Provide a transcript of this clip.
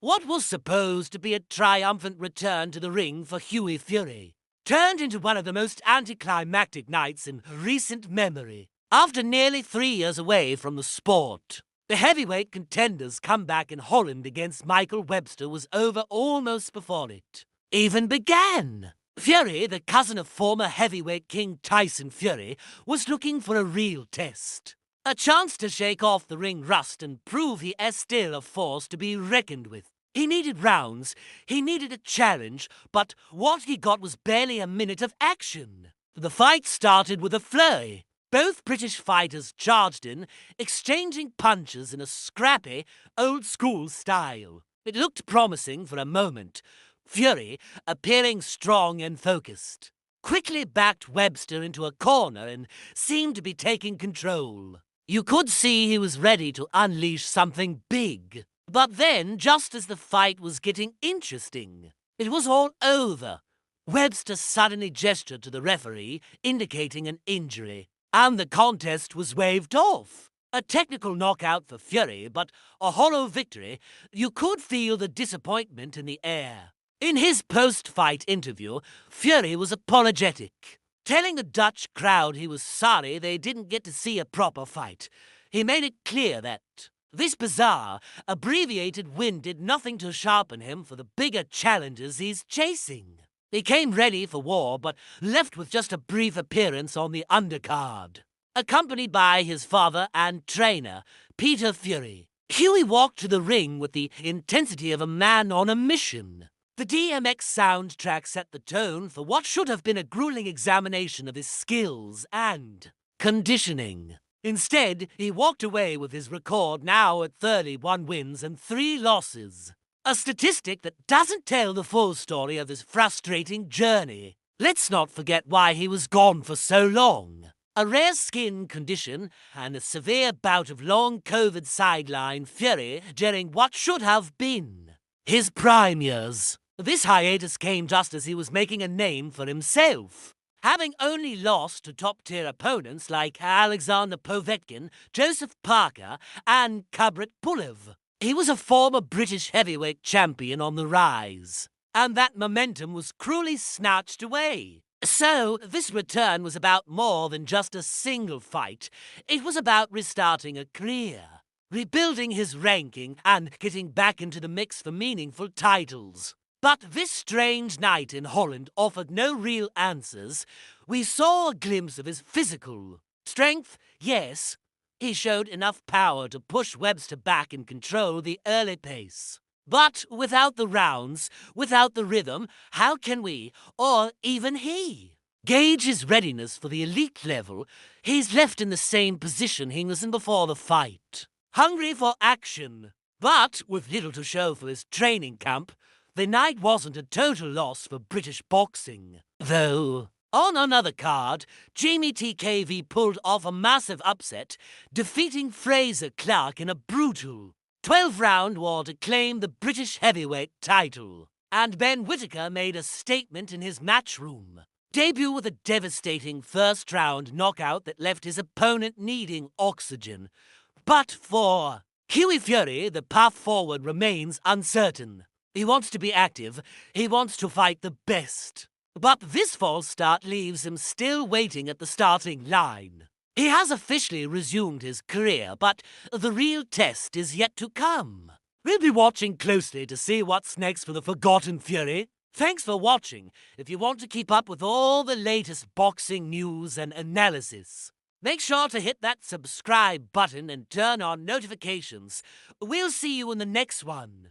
What was supposed to be a triumphant return to the ring for Hughie Fury turned into one of the most anticlimactic nights in recent memory. After nearly 3 years away from the sport, the heavyweight contenders' comeback in Holland against Michael Webster was over almost before it even began. Fury, the cousin of former heavyweight king Tyson Fury, was looking for a real test. A chance to shake off the ring rust and prove he is still a force to be reckoned with. He needed rounds, he needed a challenge, but what he got was barely a minute of action. The fight started with a flurry. Both British fighters charged in, exchanging punches in a scrappy, old-school style. It looked promising for a moment. Fury, appearing strong and focused, quickly backed Webster into a corner and seemed to be taking control. You could see he was ready to unleash something big. But then, just as the fight was getting interesting, it was all over. Webster suddenly gestured to the referee, indicating an injury, and the contest was waved off. A technical knockout for Fury, but a hollow victory. You could feel the disappointment in the air. In his post-fight interview, Fury was apologetic, telling the Dutch crowd he was sorry they didn't get to see a proper fight. He made it clear that this bizarre, abbreviated win did nothing to sharpen him for the bigger challenges he's chasing. He came ready for war, but left with just a brief appearance on the undercard, accompanied by his father and trainer, Peter Fury. Hughie walked to the ring with the intensity of a man on a mission. The DMX soundtrack set the tone for what should have been a grueling examination of his skills and conditioning. Instead, he walked away with his record now at 31 wins and 3 losses. A statistic that doesn't tell the full story of his frustrating journey. Let's not forget why he was gone for so long. A rare skin condition and a severe bout of long COVID sideline Fury during what should have been his prime years. This hiatus came just as he was making a name for himself. Having only lost to top-tier opponents like Alexander Povetkin, Joseph Parker, and Kubrat Pulev, he was a former British heavyweight champion on the rise, and that momentum was cruelly snatched away. So, this return was about more than just a single fight. It was about restarting a career, rebuilding his ranking, and getting back into the mix for meaningful titles. But this strange night in Holland offered no real answers. We saw a glimpse of his physical strength, yes. He showed enough power to push Webster back and control the early pace. But without the rounds, without the rhythm, how can we, or even he, gauge his readiness for the elite level? He's left in the same position he was in before the fight. Hungry for action, but with little to show for his training camp. The night wasn't a total loss for British boxing, though. On another card, Jamie TKV pulled off a massive upset, defeating Fraser Clark in a brutal 12-round war to claim the British heavyweight title. And Ben Whittaker made a statement in his matchroom debut with a devastating first-round knockout that left his opponent needing oxygen. But for Hughie Fury, the path forward remains uncertain. He wants to be active. He wants to fight the best. But this false start leaves him still waiting at the starting line. He has officially resumed his career, but the real test is yet to come. We'll be watching closely to see what's next for the Forgotten Fury. Thanks for watching. If you want to keep up with all the latest boxing news and analysis, make sure to hit that subscribe button and turn on notifications. We'll see you in the next one.